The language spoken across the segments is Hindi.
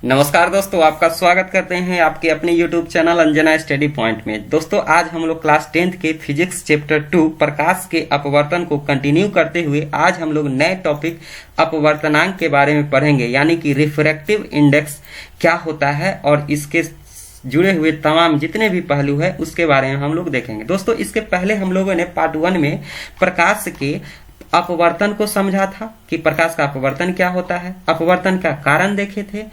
नमस्कार दोस्तों, आपका स्वागत करते हैं आपके अपने YouTube channel Anjana study point में। दोस्तों आज हम लोग क्लास 10th के फिजिक्स चैप्टर 2 प्रकाश के अपवर्तन को कंटिन्यू करते हुए आज हम लोग नए टॉपिक अपवर्तनांक के बारे में पढ़ेंगे, यानी कि रिफ्रैक्टिव इंडेक्स क्या होता है और इसके जुड़े हुए तमाम जितने भी पहलू है उसके बारे में हम लोग देखेंगे। दोस्तों इसके पहले हम लोगों ने पार्ट 1 में प्रकाश के अपवर्तन को समझा था कि प्रकाश का अपवर्तन क्या होता है, अपवर्तन का कारण देखे थे,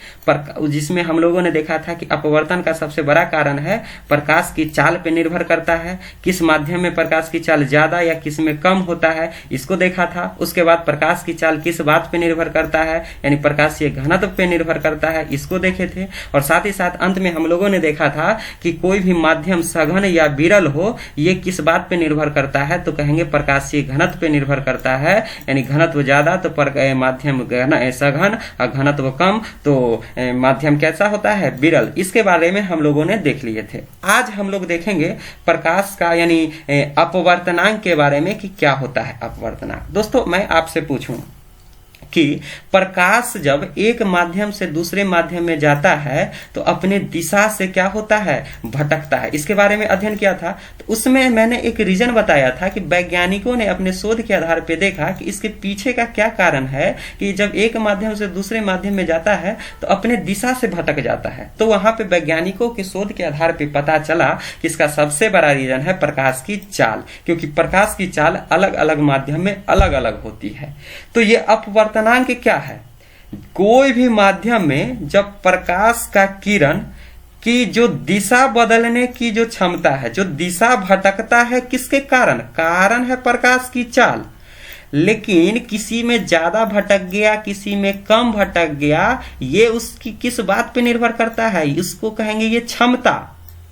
जिसमें हम लोगों ने देखा था कि अपवर्तन का सबसे बड़ा कारण है प्रकाश की चाल पे निर्भर करता है, किस माध्यम में प्रकाश की चाल ज्यादा या किस में कम होता है इसको देखा था। उसके बाद प्रकाश की चाल किस बात पे निर्भर करता है, यानी प्रकाशीय घनत्व पे निर्भर करता है, इसको देखे थे। और साथ ही साथ अंत में हम लोगों ने देखा था कि कोई भी माध्यम सघन या विरल हो ये किस बात पे निर्भर करता है, तो कहेंगे प्रकाशीय घनत्व पे निर्भर करता है, यानी घनत्व ज्यादा तो माध्यम सघन और घनत्व कम तो माध्यम कैसा होता है, विरल। इसके बारे में हम लोगों ने देख लिए थे। आज हम लोग देखेंगे प्रकाश का यानी अपवर्तनांक के बारे में कि क्या होता है अपवर्तनांक। दोस्तों मैं आपसे पूछूं कि प्रकाश जब एक माध्यम से दूसरे माध्यम में जाता है तो अपने दिशा से क्या होता है, भटकता है। इसके बारे में अध्ययन किया था, तो उसमें मैंने एक रीजन बताया था कि वैज्ञानिकों ने अपने शोध के आधार पर देखा कि इसके पीछे का क्या कारण है कि जब एक माध्यम से दूसरे माध्यम में जाता है तो अपने दिशा से भटक जाता है। तो वहां पे वैज्ञानिकों के शोध के आधार पर पता चला कि इसका सबसे बड़ा रीजन है प्रकाश की चाल, क्योंकि प्रकाश की चाल अलग अलग माध्यम में अलग अलग होती है। तो ये अपवर्तनांक क्या है, कोई भी माध्यम में जब प्रकाश का किरण की जो दिशा बदलने की जो क्षमता है, जो दिशा भटकता है, किसके कारण, कारण है प्रकाश की चाल। लेकिन किसी में ज्यादा भटक गया किसी में कम भटक गया, ये उसकी किस बात पे निर्भर करता है, इसको कहेंगे ये क्षमता।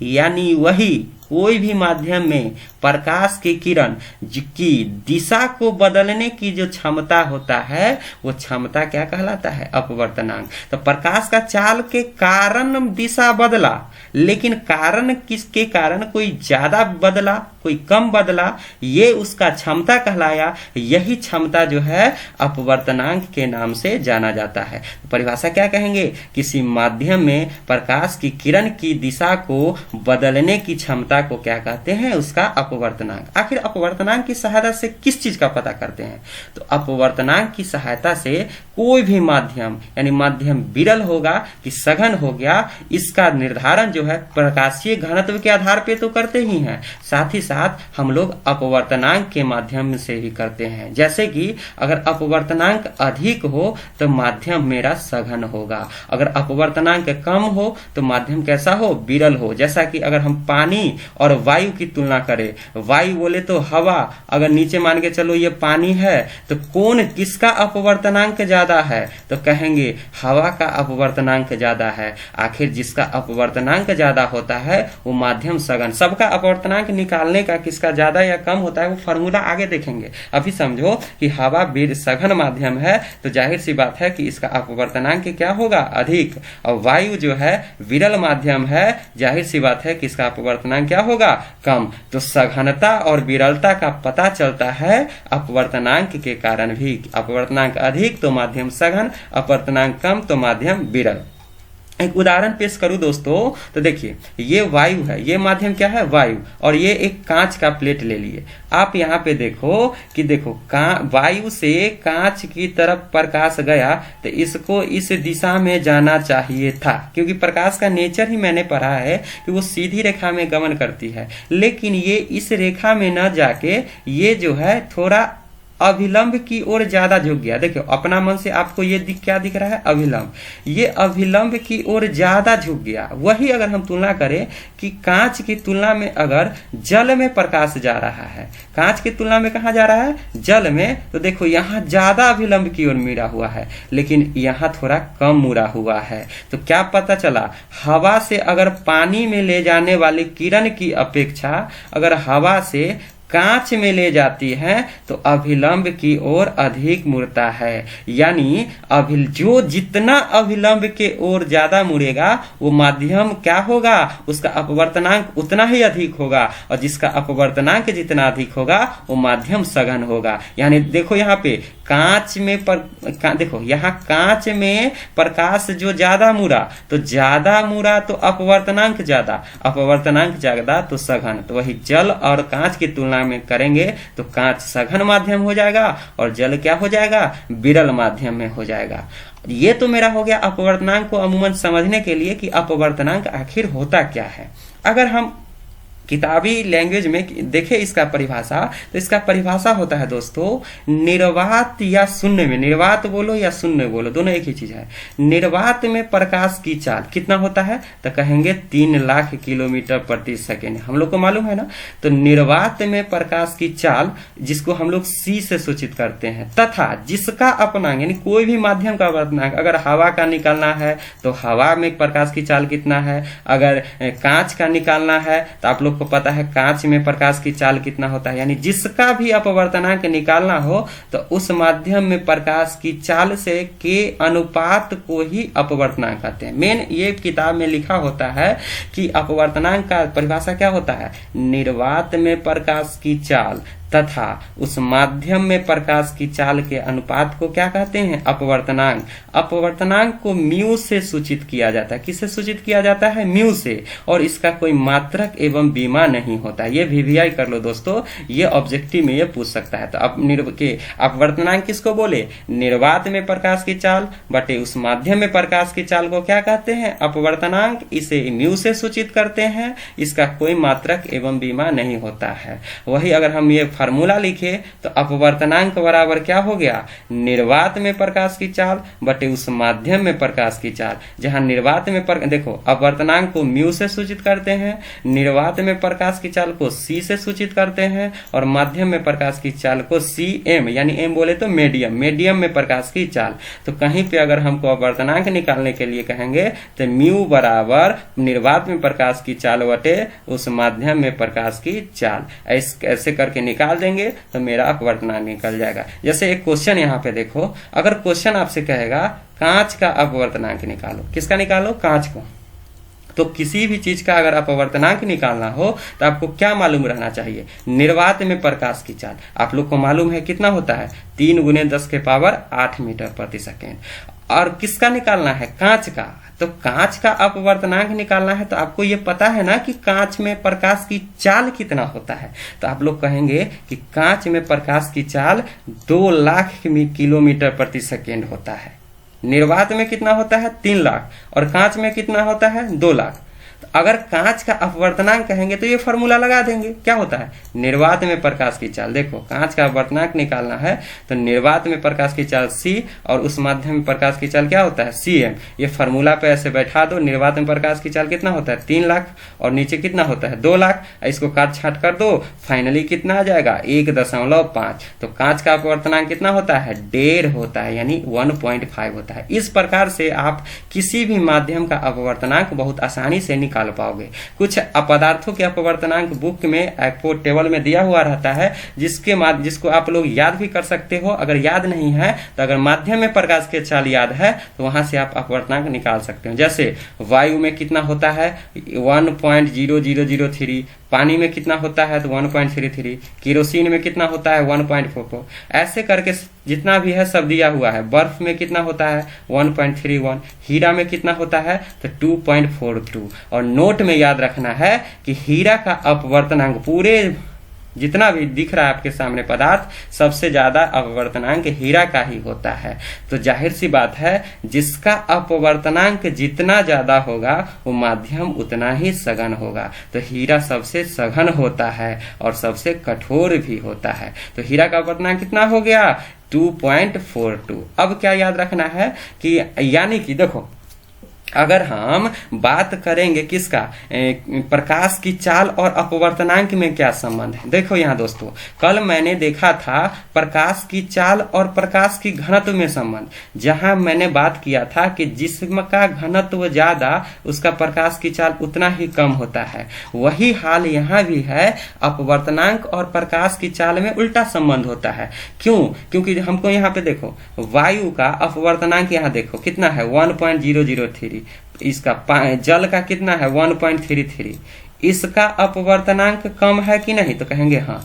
यानी वही कोई भी माध्यम में प्रकाश के किरण की दिशा को बदलने की जो क्षमता होता है वो क्षमता क्या कहलाता है, अपवर्तनांक। तो प्रकाश का चाल के कारण दिशा बदला, लेकिन कारण किसके कारण, कोई ज्यादा बदला कोई कम बदला, ये उसका क्षमता कहलाया। यही क्षमता जो है अपवर्तनांक के नाम से जाना जाता है। तो परिभाषा क्या कहेंगे, किसी माध्यम में प्रकाश की किरण की दिशा को बदलने की क्षमता को क्या कहते हैं, उसका अपवर्तनांक। आखिर अपवर्तनांक की सहायता से किस चीज का पता करते हैं, तो अपवर्तनांक की सहायता से कोई भी माध्यम यानी माध्यम विरल होगा कि सघन हो गया, इसका निर्धारण जो है प्रकाशीय घनत्व के आधार पे तो करते ही हैं, साथ ही साथ हम लोग अपवर्तनांक के माध्यम से भी करते हैं। जैसे कि अगर अपवर्तनांक अधिक हो तो माध्यम मेरा सघन होगा, अगर अपवर्तनांक कम हो तो माध्यम कैसा हो, विरल हो। जैसा कि अगर हम पानी और वायु की तुलना करें, वायु बोले तो हवा, अगर नीचे मान के चलो ये पानी है तो कौन किसका अपवर्तनांक ज्यादा है, तो कहेंगे हवा का अपवर्तनांक ज्यादा है। आखिर जिसका अपवर्तनांक ज्यादा होता है वो माध्यम सघन। सबका अपवर्तनांक निकालने का किसका ज्यादा या कम होता है वो फॉर्मूला आगे देखेंगे। अभी समझो कि हवा सघन माध्यम है तो जाहिर सी बात है कि इसका अपवर्तनांक क्या होगा, अधिक, और वायु जो है विरल माध्यम है, जाहिर सी बात है कि इसका अपवर्तनांक क्या होगा, कम। तो सघनता और विरलता का पता चलता है अपवर्तनांक के कारण भी। अपवर्तनांक अधिक तो माध्यम सघन, अपवर्तनांक कम तो माध्यम विरल। एक उदाहरण पेश करूं दोस्तों, तो देखिए ये वायु है, ये माध्यम क्या है, वायु, और ये एक कांच का प्लेट ले लिए। आप यहाँ पे देखो कि देखो वायु से कांच की तरफ प्रकाश गया तो इसको इस दिशा में जाना चाहिए था, क्योंकि प्रकाश का नेचर ही मैंने पढ़ा है कि वो सीधी रेखा में गमन करती है। लेकिन ये इस रेखा में न जाके ये जो है थोड़ा अभिलंब की ओर ज्यादा झुक गया। देखो अपना मन से आपको ये क्या दिख रहा है, अभिलंब, ये अभिलंब की ओर ज्यादा झुक गया। वही अगर हम तुलना करें कि कांच की तुलना में अगर जल में प्रकाश जा रहा है, कांच की तुलना में कहाँ जा रहा है, जल में, तो देखो यहाँ ज्यादा अभिलंब की ओर मुड़ा हुआ है लेकिन यहाँ थोड़ा कम मुड़ा हुआ है। तो क्या पता चला, हवा से अगर पानी में ले जाने वाली किरण की अपेक्षा अगर हवा से कांच में ले जाती है तो अभिलंब की ओर अधिक मुड़ता है। यानी जो जितना अभिलंब के ओर ज्यादा मुड़ेगा वो माध्यम क्या होगा, उसका अपवर्तनांक उतना ही अधिक होगा, और जिसका अपवर्तनांक जितना अधिक होगा वो माध्यम सघन होगा। यानी देखो यहाँ पे कांच में देखो यहाँ कांच में प्रकाश जो ज्यादा मुड़ा तो अपवर्तनांक ज्यादा तो सघन। तो वही जल और कांच की तुलना में करेंगे तो कांच सघन माध्यम हो जाएगा और जल क्या हो जाएगा, विरल माध्यम में हो जाएगा। ये तो मेरा हो गया अपवर्तनांक को अमूमन समझने के लिए कि अपवर्तनांक आखिर होता क्या है। अगर हम किताबी लैंग्वेज में देखें इसका परिभाषा, तो इसका परिभाषा होता है दोस्तों निर्वात या शून्य में, निर्वात बोलो या शून्य बोलो दोनों एक ही चीज है। निर्वात में प्रकाश की चाल कितना होता है, तो कहेंगे 3 लाख किलोमीटर प्रति सेकेंड, हम लोग को मालूम है ना। तो निर्वात में प्रकाश की चाल जिसको हम लोग c से सूचित करते हैं, तथा जिसका अपनांक यानी कोई भी माध्यम का अपनांक, अगर हवा का निकालना है तो हवा में प्रकाश की चाल कितना है, अगर कांच का निकालना है तो आप लोग को पता है कांच में प्रकाश की चाल कितना होता है। यानी जिसका भी अपवर्तनांक निकालना हो तो उस माध्यम में प्रकाश की चाल से के अनुपात को ही अपवर्तनांक कहते हैं। मेन ये किताब में लिखा होता है कि अपवर्तनांक का परिभाषा क्या होता है, निर्वात में प्रकाश की चाल तथा उस माध्यम में प्रकाश की चाल के अनुपात को क्या कहते हैं, अपवर्तनांक। अपवर्तनांक को म्यू से सूचित किया जाता है। किससे सूचित किया जाता है, म्यू से, और इसका कोई मात्रक एवं बीमा नहीं होता। ये वीवीआई कर लो दोस्तों, ये ऑब्जेक्टिव में ये पूछ सकता है। तो अपवर्तनांक किसको बोले, निर्वात में प्रकाश की चाल बटे उस माध्यम में प्रकाश की चाल को क्या कहते हैं, अपवर्तनांक। इसे म्यू से सूचित करते हैं, इसका कोई मात्रक एवं बीमा नहीं होता है। वही अगर हम ये फार्मूला लिखे तो अपवर्तनांक बराबर क्या हो गया, निर्वात में प्रकाश की चाल बटे उस माध्यम में प्रकाश की चाल। जहां निर्वात में देखो अपवर्तनांक को म्यू से सूचित करते हैं, निर्वात में प्रकाश की चाल को सी से सूचित करते हैं, और माध्यम में प्रकाश की चाल को सी एम, यानी एम बोले तो मीडियम में प्रकाश की चाल। तो कहीं पे अगर हमको अपवर्तनांक निकालने के लिए कहेंगे तो म्यू बराबर निर्वात में प्रकाश की चाल बटे उस माध्यम में प्रकाश की चाल, ऐसे करके निकाल देंगे तो मेरा अपवर्तनांक निकल जाएगा। जैसे एक क्वेश्चन यहाँ पे देखो, अगर क्वेश्चन आपसे कहेगा कांच का अपवर्तनांक निकालो, किसका निकालो, कांच को। तो किसी भी चीज का अगर अपवर्तनांक निकालना हो तो आपको क्या मालूम रहना चाहिए, निर्वात में प्रकाश की चाल आप लोग को मालूम है कितना होता है, 3 × 10⁸ मीटर प्रति सेकेंड। और किसका निकालना है, कांच का। तो कांच का अपवर्तनांक निकालना है तो आपको ये पता है ना कि कांच में प्रकाश की चाल कितना होता है। तो आप लोग कहेंगे कि कांच में प्रकाश की चाल 2 लाख किलोमीटर प्रति सेकेंड होता है। निर्वात में कितना होता है, 3 लाख, और कांच में कितना होता है, 2 लाख। तो अगर कांच का अपवर्तनांक कहेंगे तो ये फॉर्मूला लगा देंगे, क्या होता है, निर्वात में प्रकाश की चाल। देखो कांच का अपवर्तनांक निकालना है तो निर्वात में प्रकाश की चाल c और उस माध्यम में प्रकाश की चाल क्या होता है, cm। ये फॉर्मूला पे ऐसे बैठा दो, निर्वात में प्रकाश की चाल कितना होता है, 3 लाख, और नीचे कितना होता है, 2 लाख। इसको काट छाट कर दो, फाइनली कितना आ जाएगा, 1.5। तो कांच का अपवर्तनांक कितना होता है, 1.5 होता है, यानी 1.5 होता है। इस प्रकार से आप किसी भी माध्यम का अपवर्तनांक बहुत आसानी से निकाल पाओगे। कुछ पदार्थों के अपवर्तनांक बुक में आपको टेबल में दिया हुआ रहता है, जिसको आप लोग याद भी कर सकते हो। अगर याद नहीं है तो अगर माध्यम में प्रकाश की चाल याद है तो वहां से आप अपवर्तनांक निकाल सकते हो। जैसे वायु में कितना होता है, 1.0003, पानी में कितना होता है तो 1.33, केरोसिन में कितना होता है 1.44। ऐसे करके जितना भी है सब दिया हुआ है। बर्फ में कितना होता है 1.31, हीरा में कितना होता है तो 2.42। और नोट में याद रखना है कि हीरा का अपवर्तनांक पूरे जितना भी दिख रहा है आपके सामने पदार्थ, सबसे ज्यादा अपवर्तनांक हीरा का ही होता है। तो जाहिर सी बात है जिसका अपवर्तनांक जितना ज्यादा होगा वो माध्यम उतना ही सघन होगा। तो हीरा सबसे सघन होता है और सबसे कठोर भी होता है। तो हीरा का अपवर्तनांक कितना हो गया, 2.42। अब क्या याद रखना है कि यानी कि देखो अगर हम बात करेंगे किसका, प्रकाश की चाल और अपवर्तनांक में क्या संबंध है। देखो यहाँ दोस्तों, कल मैंने देखा था प्रकाश की चाल और प्रकाश की घनत्व में संबंध, जहां मैंने बात किया था कि जिस्म का घनत्व ज्यादा उसका प्रकाश की चाल उतना ही कम होता है। वही हाल यहाँ भी है, अपवर्तनांक और प्रकाश की चाल में उल्टा संबंध होता है। क्यों? क्योंकि हमको यहाँ पे देखो वायु का अपवर्तनांक यहाँ देखो कितना है 1.003, इसका जल का कितना है 1.33, इसका अपवर्तनांक कम है कि नहीं तो कहेंगे हाँ।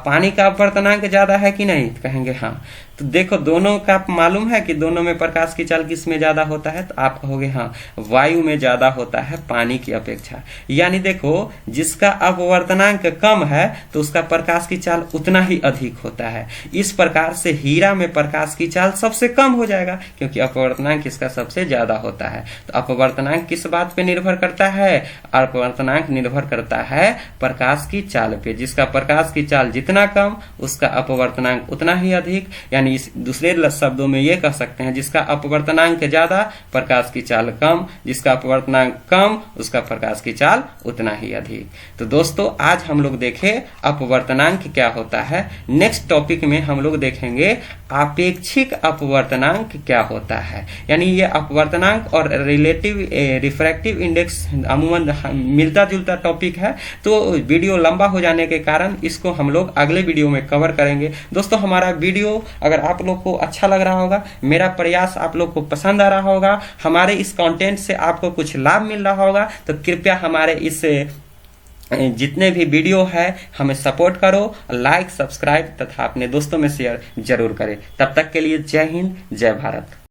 पानी का अपवर्तनांक ज्यादा है कि नहीं तो कहेंगे हाँ। तो देखो दोनों का मालूम है कि दोनों में प्रकाश की चाल किस में ज्यादा होता है, तो आप कहोगे हाँ वायु में ज्यादा होता है पानी की अपेक्षा। यानी देखो जिसका अपवर्तनांक कम है तो उसका प्रकाश की चाल उतना ही अधिक होता है। इस प्रकार से हीरा में प्रकाश की चाल सबसे कम हो जाएगा क्योंकि अपवर्तनांक इसका सबसे ज्यादा होता है। तो अपवर्तनांक किस बात पे निर्भर करता है, अपवर्तनांक निर्भर करता है प्रकाश की चाल पे। जिसका प्रकाश की चाल जितना कम उसका अपवर्तनांक उतना ही अधिक। यानी इस दूसरे शब्दों में ये कह सकते हैं जिसका अपवर्तनांक ज्यादा प्रकाश की चाल कम, जिसका अपवर्तनांक कम उसका प्रकाश की चाल उतना ही अधिक। तो दोस्तों आज हम लोग देखे अपवर्तनांक क्या होता है। नेक्स्ट टॉपिक में हम लोग देखेंगे आपेक्षिक अपवर्तनांक क्या होता है। यानी ये अपवर्तनांक और रिलेटिव रिफ्रैक्टिव इंडेक्स अमूमन मिलता जुलता टॉपिक है, तो वीडियो लंबा हो जाने के कारण इसको हम लोग अगले वीडियो में कवर करेंगे। दोस्तों हमारा वीडियो अगर आप लोग को अच्छा लग रहा होगा, मेरा प्रयास आप लोग को पसंद आ रहा होगा, हमारे इस कंटेंट से आपको कुछ लाभ मिल रहा होगा, तो कृपया हमारे इस जितने भी वीडियो है हमें सपोर्ट करो, लाइक सब्सक्राइब तथा अपने दोस्तों में शेयर जरूर करें। तब तक के लिए जय हिंद जय भारत।